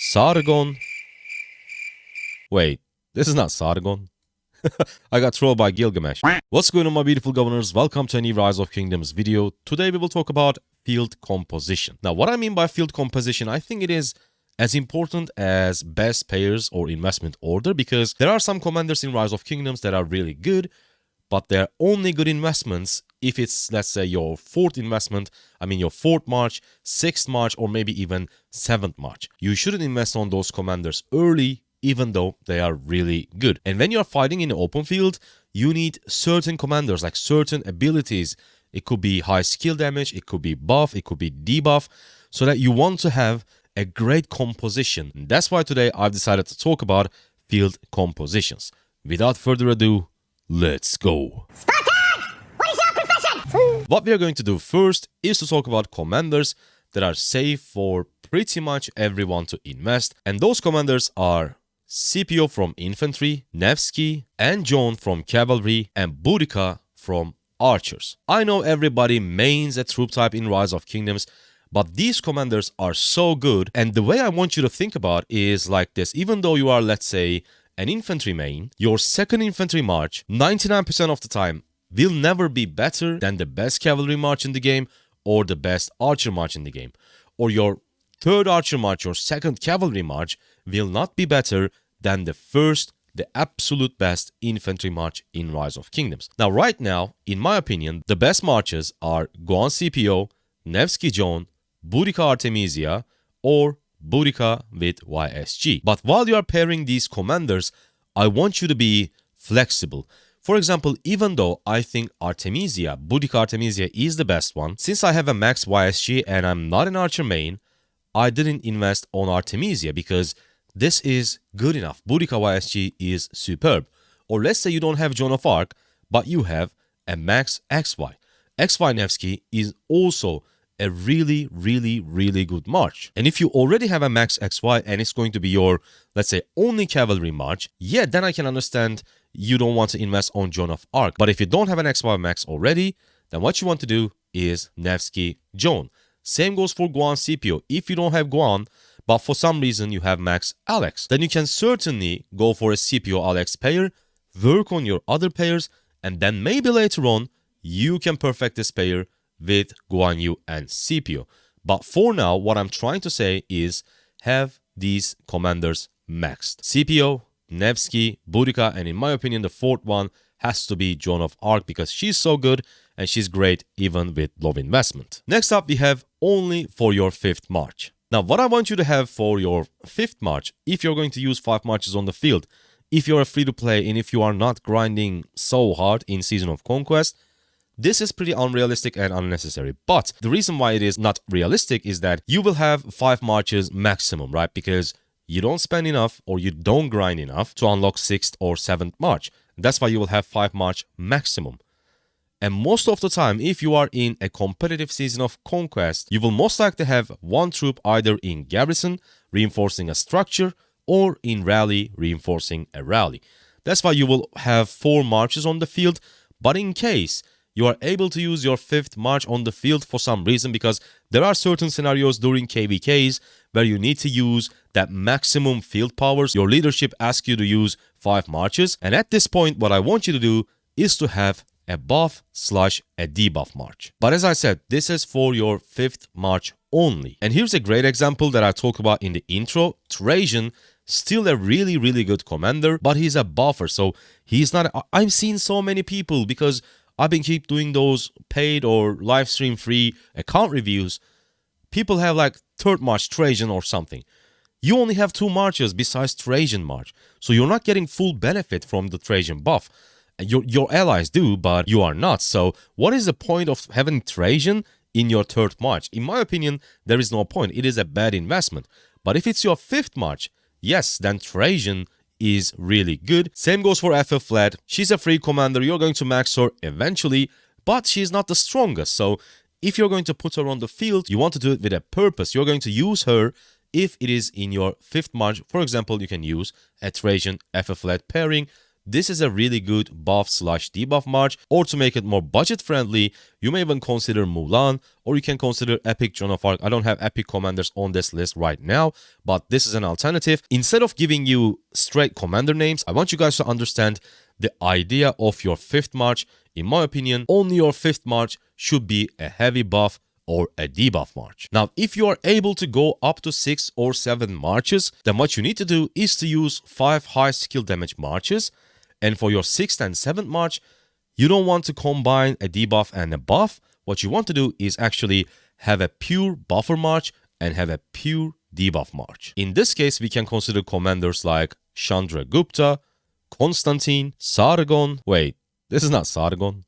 Sargon. Wait, this is not Sargon. I got trolled by Gilgamesh. What's going on, my beautiful governors? Welcome to a new Rise of Kingdoms video. Today we will talk about field composition. Now, what I mean by field composition, I think it is as important as best pairs or investment order, because there are some commanders in Rise of Kingdoms that are really good, but they're only good investments if it's, let's say, your fourth investment, your fourth march, sixth march, or maybe even seventh march. You shouldn't invest on those commanders early, even though they are really good. And when you're fighting in the open field, you need certain commanders, like certain abilities. It could be high skill damage, it could be buff, it could be debuff, so that you want to have a great composition. And that's why today I've decided to talk about field compositions. Without further ado, let's go. Spartan! What is your profession? What we are going to do first is to talk about commanders that are safe for pretty much everyone to invest. And those commanders are Scipio from infantry, Nevsky and John from cavalry, and Boudica from archers. I know everybody mains a troop type in Rise of Kingdoms, but these commanders are so good. And the way I want you to think about is like this. Even though you are, let's say, an infantry main, your second infantry march, 99% of the time, will never be better than the best cavalry march in the game or the best archer march in the game. Or your third archer march or second cavalry march will not be better than the first, the absolute best infantry march in Rise of Kingdoms. Now, right now, in my opinion, the best marches are Guan Scipio, Nevsky John, Boudica Artemisia, or Boudica with YSG. But while you are pairing these commanders, I want you to be flexible. For example, even though I think Artemisia, Boudica Artemisia is the best one, since I have a max YSG and I'm not an archer main, I didn't invest on Artemisia because this is good enough. Boudica YSG is superb. Or let's say you don't have Joan of Arc, but you have a max XY. XY Nevsky is also a really good march. And if you already have a max XY and it's going to be your, let's say, only cavalry march, yeah, then I can understand you don't want to invest on Joan of Arc. But if you don't have an XY max already, then what you want to do is Nevsky Joan. Same goes for Guan Scipio. If you don't have Guan, but for some reason you have max Alex, then you can certainly go for a Scipio Alex pair, work on your other pairs, and then maybe later on you can perfect this pair with Guan Yu and Scipio. But for now, what I'm trying to say is have these commanders maxed. Scipio, Nevsky, Boudica, and in my opinion, the fourth one has to be Joan of Arc because she's so good and she's great even with low investment. Next up, we have only for your fifth march. Now, what I want you to have for your fifth march, if you're going to use 5 marches on the field, if you're a free-to-play and if you are not grinding so hard in Season of Conquest, this is pretty unrealistic and unnecessary. But the reason why it is not realistic is that you will have 5 marches maximum, right? Because you don't spend enough or you don't grind enough to unlock 6th or 7th march. That's why you will have 5 march maximum. And most of the time, if you are in a competitive Season of Conquest, you will most likely have one troop either in garrison, reinforcing a structure, or in rally, reinforcing a rally. That's why you will have 4 marches on the field. But in case you are able to use your 5th march on the field for some reason, because there are certain scenarios during KVKs where you need to use that maximum field powers, your leadership asks you to use 5 marches. And at this point, what I want you to do is to have a buff/a debuff march. But as I said, this is for your 5th march only. And here's a great example that I talked about in the intro. Trajan, still a really good commander, but he's a buffer, so he's not... I've seen so many people, because I've been keep doing those paid or live stream free account reviews. People have like 3rd march Trajan or something. You only have 2 marches besides Trajan march, so you're not getting full benefit from the Trajan buff. Your allies do, but you are not. So what is the point of having Trajan in your 3rd march? In my opinion, there is no point. It is a bad investment. But if it's your 5th march, yes, then Trajan is really good. Same goes for FF Flat. She's a free commander. You're going to max her eventually, but she's not the strongest. So if you're going to put her on the field, you want to do it with a purpose. You're going to use her if it is in your 5th march. For example, you can use a Trajan FF Flat pairing. this is a really good buff slash debuff march. Or to make it more budget friendly, you may even consider Mulan, or you can consider Epic Joan of Arc. I don't have epic commanders on this list right now, but this is an alternative. Instead of giving you straight commander names, I want you guys to understand the idea of your 5th march. In my opinion, only your 5th march should be a heavy buff or a debuff march. Now, if you are able to go up to 6 or 7 marches, then what you need to do is to use 5 high skill damage marches. And for your 6th and 7th march, you don't want to combine a debuff and a buff. What you want to do is actually have a pure buffer march and have a pure debuff march. In this case, we can consider commanders like Chandragupta, Constantine, Sargon. Wait, this is not Sargon.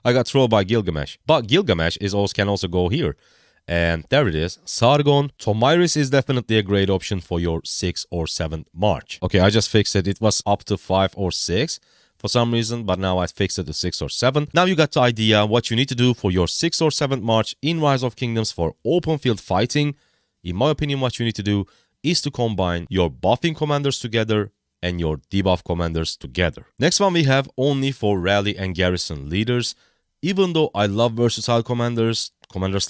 I got trolled by Gilgamesh. But Gilgamesh can also go here. And there it is. Sargon. Tomyris is definitely a great option for your 6th or 7th march. Okay, I just fixed it. It was up to 5 or 6 for some reason, but now I fixed it to 6 or 7. Now you got the idea what you need to do for your 6th or 7th march in Rise of Kingdoms for open field fighting. In my opinion, what you need to do is to combine your buffing commanders together and your debuff commanders together. Next one we have only for rally and garrison leaders. Even though I love versatile commanders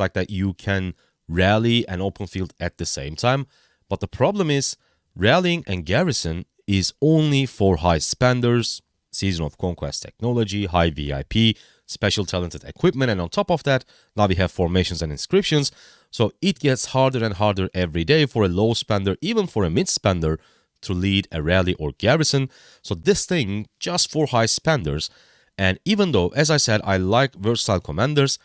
like that you can rally and open field at the same time, but the problem is rallying and garrison is only for high spenders, Season of Conquest technology, high VIP, special talented equipment, and on top of that, now we have formations and inscriptions, so it gets harder and harder every day for a low spender, even for a mid spender, to lead a rally or garrison. So this thing just for high spenders. And even though, as I said, I like versatile commanders,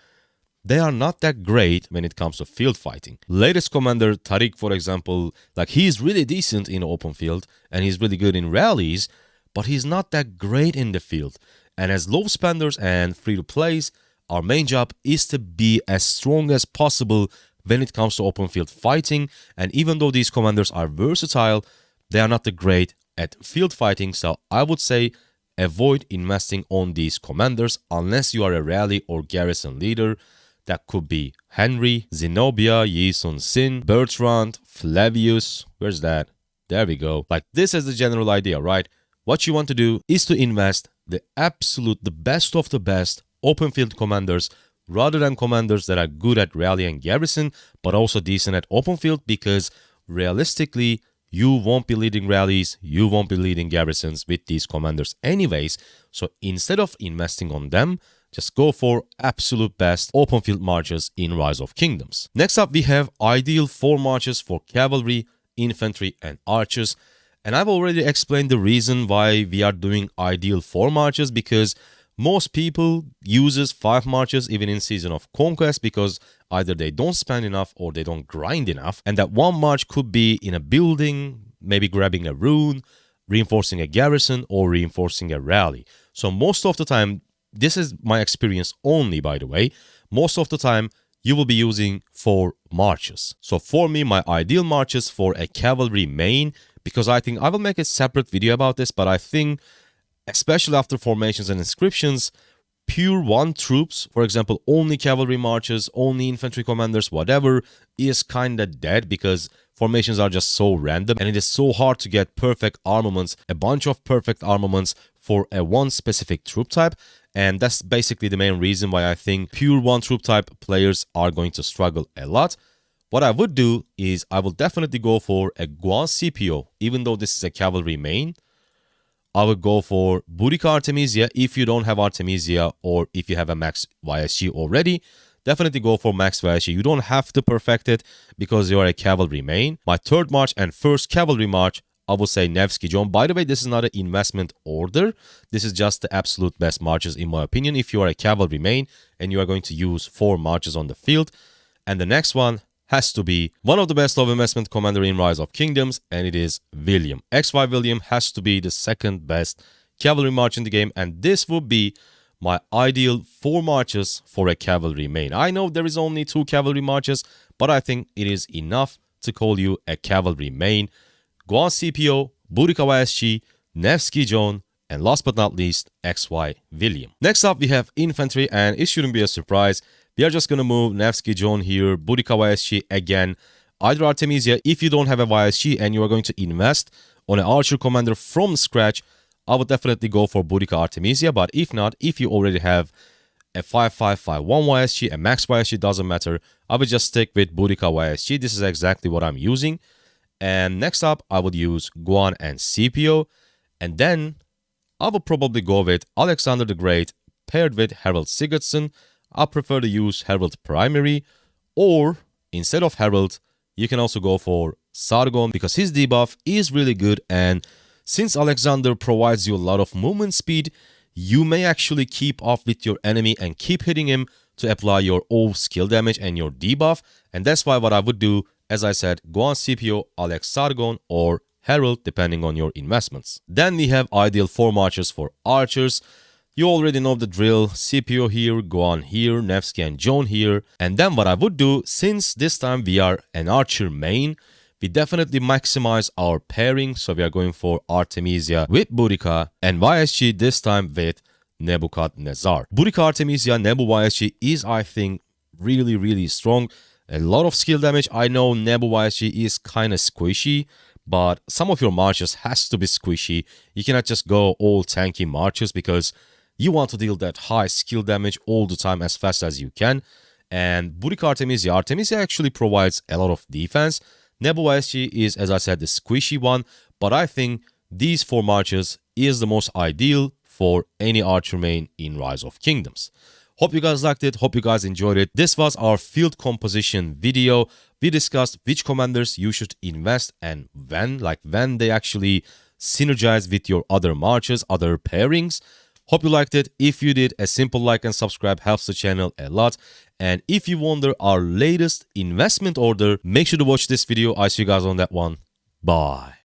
they are not that great when it comes to field fighting. Latest commander Tariq, for example, like he's really decent in open field and he's really good in rallies, but he's not that great in the field. And as low spenders and free to plays, our main job is to be as strong as possible when it comes to open field fighting. And even though these commanders are versatile, they are not that great at field fighting, so I would say avoid investing on these commanders unless you are a rally or garrison leader. That could be Henry, Zenobia, Yi Sun Sin, Bertrand, Flavius. Where's that? There we go. Like, this is the general idea, right? What you want to do is to invest the best of the best open field commanders rather than commanders that are good at rally and garrison but also decent at open field, because realistically, you won't be leading rallies, you won't be leading garrisons with these commanders anyways. So instead of investing on them, just go for absolute best open field marches in Rise of Kingdoms. Next up, we have ideal 4 marches for cavalry, infantry, and archers. And I've already explained the reason why we are doing ideal 4 marches, because most people uses 5 marches even in Season of Conquest because either they don't spend enough or they don't grind enough. And that 1 march could be in a building, maybe grabbing a rune, reinforcing a garrison, or reinforcing a rally. So most of the time, this is my experience only, by the way, most of the time you will be using 4 marches. So for me, my ideal marches for a cavalry main, because I think I will make a separate video about this, but I think especially after formations and inscriptions, pure 1 troops, for example, only cavalry marches, only infantry commanders, whatever, is kinda dead because formations are just so random and it is so hard to get perfect armaments, a bunch of perfect armaments for a 1 specific troop type. And that's basically the main reason why I think pure 1 troop type players are going to struggle a lot. What I would do is I will definitely go for a Guan CPO, even though this is a cavalry main. I would go for Boudica Artemisia if you don't have Artemisia, or if you have a max YSG already, definitely go for max YSG. You don't have to perfect it because you are a cavalry main. My 3rd march and 1st cavalry march, I would say Nevsky John. By the way, this is not an investment order. This is just the absolute best marches in my opinion if you are a cavalry main and you are going to use 4 marches on the field. And the next one has to be one of the best low investment commander in Rise of Kingdoms, and it is William. XY William has to be the 2nd best cavalry march in the game, and this would be my ideal 4 marches for a cavalry main. I know there is only 2 cavalry marches, but I think it is enough to call you a cavalry main. Guan CPO, Boudica YSG, Nevsky John, and last but not least, XY William. Next up, we have infantry, and it shouldn't be a surprise. We are just going to move Nevsky John here, Boudica YSG again, either Artemisia if you don't have a YSG and you are going to invest on an archer commander from scratch. I would definitely go for Boudica Artemisia, but if not, if you already have a 5551 YSG, a max YSG, doesn't matter. I would just stick with Boudica YSG. This is exactly what I'm using. And next up, I would use Guan and Scipio. And then I would probably go with Alexander the Great paired with Harold Sigurdsson. I prefer to use Harold Primary. Or instead of Harold, you can also go for Sargon because his debuff is really good. And since Alexander provides you a lot of movement speed, you may actually keep off with your enemy and keep hitting him to apply your O skill damage and your debuff. And that's why what I would do, as I said, go on Scipio, Alex Sargon, or Herald, depending on your investments. Then we have ideal 4 marchers for archers. You already know the drill. Scipio here, Guan here, Nevsky and Joan here. And then what I would do, since this time we are an archer main, we definitely maximize our pairing. So we are going for Artemisia with Boudica and YSG this time with Nebuchadnezzar. Boudica Artemisia, Nebu YSG is, I think, really strong. A lot of skill damage. I know Nebu YSG is kind of squishy, but some of your marches has to be squishy. You cannot just go all tanky marches because you want to deal that high skill damage all the time as fast as you can. And Boudica Artemisia actually provides a lot of defense. Nebu YSG is, as I said, the squishy one, but I think these 4 marches is the most ideal for any archer main in Rise of Kingdoms. Hope you guys liked it. Hope you guys enjoyed it. This was our field composition video. We discussed which commanders you should invest and when they actually synergize with your other marches, other pairings. Hope you liked it. If you did, a simple like and subscribe helps the channel a lot. And if you wonder our latest investment order, make sure to watch this video. I see you guys on that one. Bye.